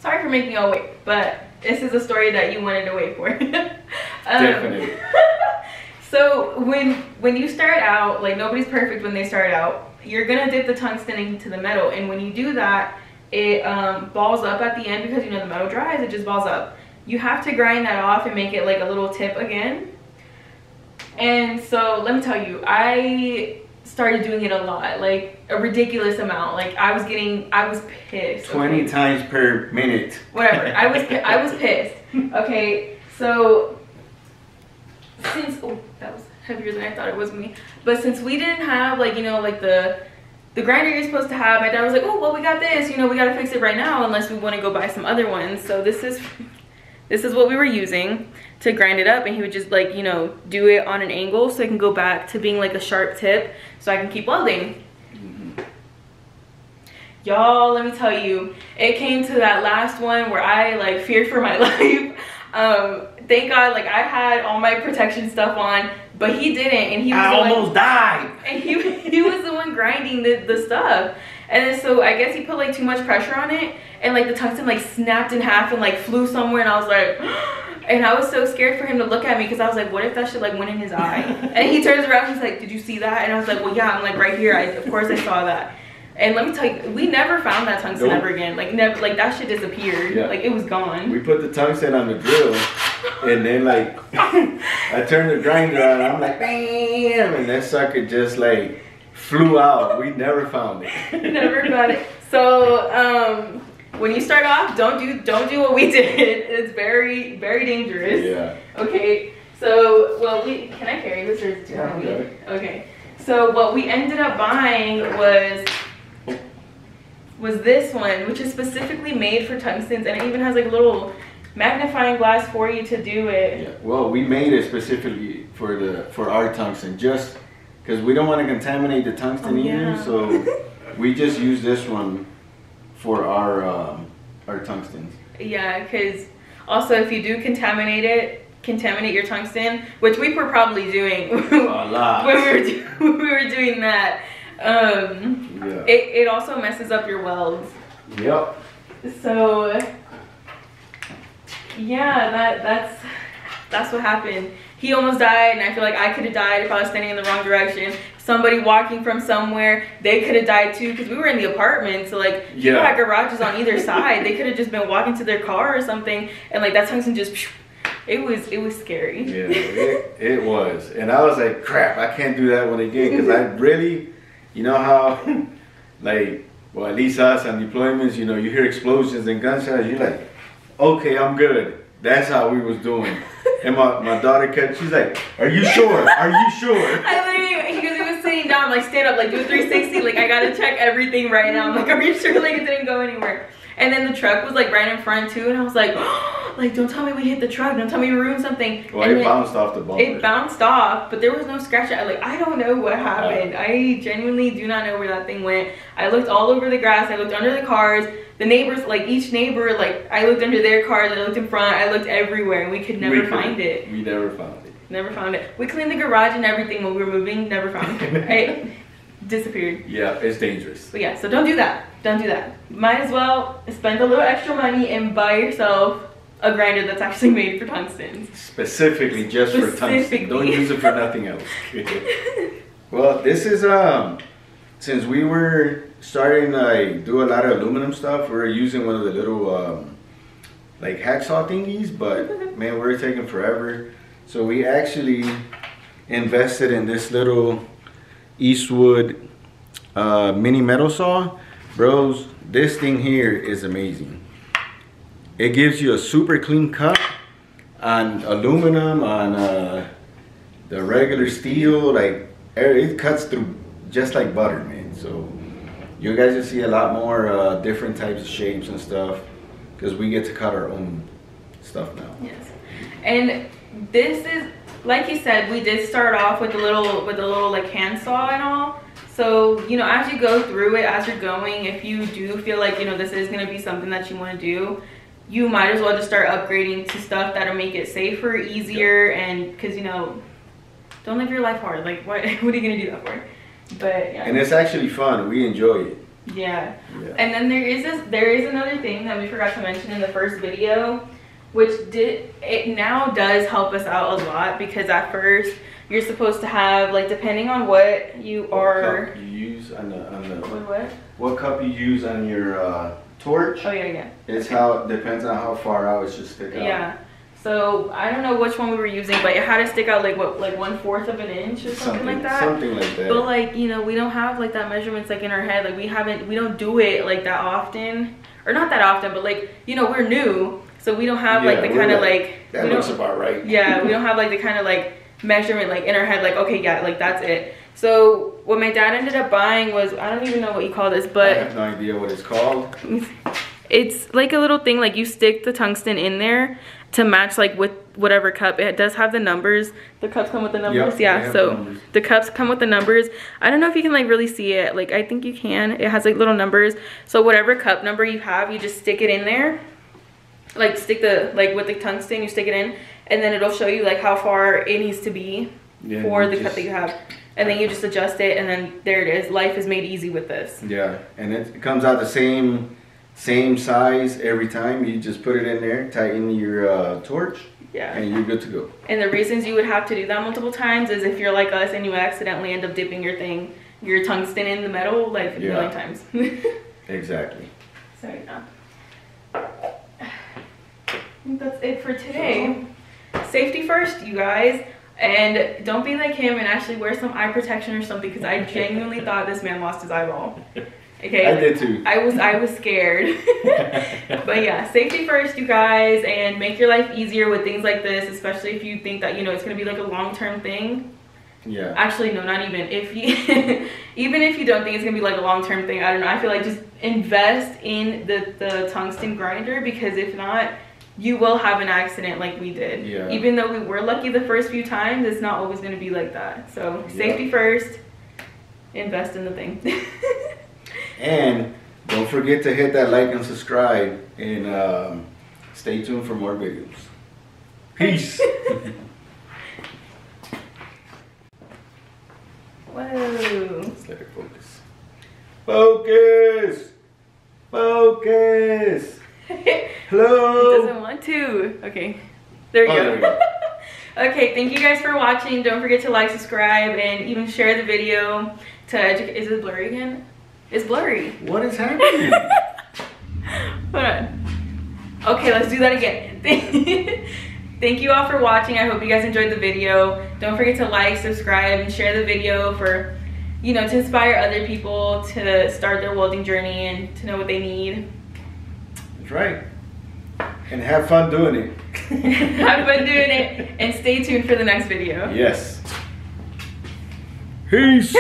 Sorry for making y'all wait, but this is a story that you wanted to wait for. Definitely. So when you start out, like nobody's perfect when they start out, you're gonna dip the tungsten into the metal, and when you do that, it balls up at the end because you know the metal dries, it just balls up. You have to grind that off and make it like a little tip again. And so let me tell you, I started doing it a lot, like a ridiculous amount. Like I was pissed. 20 times per minute. Whatever. I was pissed. Okay, so since that was heavier than I thought it was me. But since we didn't have like, you know, like the grinder you're supposed to have, my dad was like, oh well, we got this, you know, we gotta fix it right now unless we want to go buy some other ones. So this is what we were using to grind it up, and he would just like, you know, do it on an angle so it can go back to being like a sharp tip so I can keep welding. Y'all, let me tell you, it came to that last one where I like feared for my life. Thank God, like I had all my protection stuff on, but he didn't, and he was almost died. And he was the one grinding the stuff. And then so I guess he put like too much pressure on it, and like the tungsten like snapped in half and like flew somewhere, and I was like, and I was so scared for him to look at me because I was like, what if that shit like went in his eye? And he turns around, he's like, did you see that? And I was like, well yeah, I'm like right here, of course I saw that. And let me tell you, we never found that tungsten ever again. Like never, like that shit disappeared. Yeah. Like it was gone. We put the tungsten on the drill, and then like I turned the grinder on, and I'm like, bam, and that sucker just like flew out. We never found it. Never found it. So when you start off, don't do what we did. It's very, very dangerous. Yeah. Okay. So well, can I carry this or is it too heavy? Okay. So what we ended up buying was this one, which is specifically made for tungstens, and it even has like a little magnifying glass for you to do it. Yeah. Well, we made it specifically for our tungsten, just because we don't want to contaminate the tungsten either. So we just use this one for our tungstens. Yeah, because also if you do contaminate your tungsten, which we were probably doing a lot when we were doing that. It also messes up your welds. Yep. So yeah, that's what happened. He almost died, and I feel like I could have died if I was standing in the wrong direction. Somebody walking from somewhere, they could have died too, because we were in the apartment, so like people had garages on either side. They could have just been walking to their car or something, and like that tungsten just it was scary. Yeah, it was. And I was like, crap, I can't do that one again, because I really, you know how, like, well, at least us on deployments, you know, you hear explosions and gunshots, you're like, okay, I'm good. That's how we was doing. And my daughter she's like, are you sure? Are you sure? I literally, because he was sitting down, like, stand up, like, do a 360, like, I gotta check everything right now. I'm like, are you sure, like, it didn't go anywhere? And then the truck was like right in front too, and I was like, oh, like don't tell me we hit the truck, don't tell me we ruined something. Well, it bounced off the bumper. It bounced off, but there was no scratch. I don't know what happened. I genuinely do not know where that thing went. I looked all over the grass, I looked under the cars, the neighbors, like each neighbor, like I looked under their cars, I looked in front, I looked everywhere, and we could never find it. We never found it. Never found it. We cleaned the garage and everything when we were moving, never found it. It disappeared. Yeah, it's dangerous. But yeah, so don't do that. Don't do that. Might as well spend a little extra money and buy yourself a grinder that's actually made for tungstens. Specifically just for tungsten. Don't use it for nothing else. Well, this is since we were starting to do a lot of aluminum stuff, we're using one of the little like hacksaw thingies, but man, we're taking forever. So we actually invested in this little Eastwood mini metal saw. Bros, this thing here is amazing. It gives you a super clean cut on aluminum, on the regular steel. Like it cuts through just like butter, man. So you guys will see a lot more different types of shapes and stuff, because we get to cut our own stuff now. Yes, and this is, like you said, we did start off with a little like handsaw and all. So, you know, as you go through it, as you're going, if you do feel like, you know, this is going to be something that you want to do, you might as well just start upgrading to stuff that'll make it safer, easier, and because, you know, don't live your life hard. Like, what are you going to do that for? But, yeah. And it's actually fun. We enjoy it. Yeah. And then there is another thing that we forgot to mention in the first video, which now does help us out a lot, because at first you're supposed to have, like, depending on what you cup you use on the what cup you use on your torch. Oh yeah. It's how, depends on how far out it should stick out. Yeah. So I don't know which one we were using, but it had to stick out like what, like 1/4 of an inch or something like that. Something like that. But like, you know, we don't have like that measurements like in our head. Like we don't do it like that often, or not that often, but like, you know, we're new, so we don't have like the kind of like that looks about right. Yeah, we don't have like the kind of like measurement like in our head, like, okay, yeah, like that's it. So what my dad ended up buying was, I don't even know what you call this, but I have no idea what it's called. It's like a little thing, like you stick the tungsten in there to match like with whatever cup. It does have the numbers. The cups come with the numbers. Yep, yeah, so the cups come with the numbers. I don't know if you can like really see it. Like, I think you can. It has like little numbers. So whatever cup number you have, you just stick it in there. Like stick the, like with the tungsten, you stick it in, and then it'll show you like how far it needs to be for the cup that you have. And then you just adjust it, and then there it is. Life is made easy with this. Yeah, and it comes out the same size every time. You just put it in there, tighten your torch, and you're good to go. And the reasons you would have to do that multiple times is if you're like us and you accidentally end up dipping your tungsten in the metal like a million times. Exactly. So yeah, I think that's it for today. Safety first, you guys. And don't be like him and actually wear some eye protection or something, because I genuinely thought this man lost his eyeball. Okay, I did too. I was scared. But yeah, safety first, you guys, and make your life easier with things like this, especially if you think that, you know, it's gonna be like a long-term thing. Yeah. Actually, no, not even. If you even if you don't think it's gonna be like a long-term thing, I don't know. I feel like just invest in the tungsten grinder, because if not, you will have an accident like we did. Yeah. Even though we were lucky the first few times, it's not always gonna be like that. So safety first, invest in the thing. And don't forget to hit that like and subscribe, and stay tuned for more videos. Peace. Whoa. Let's let it focus. Focus. Focus. Hello. It doesn't want to. Okay. There you go. There we go. Okay, thank you guys for watching. Don't forget to like, subscribe, and even share the video to educate. Is it blurry again? It's blurry. What is happening? Hold on. Okay, let's do that again. Thank you all for watching. I hope you guys enjoyed the video. Don't forget to like, subscribe, and share the video for, you know, to inspire other people to start their welding journey and to know what they need. That's right. And have fun doing it. Have fun doing it, and stay tuned for the next video. Yes. Peace.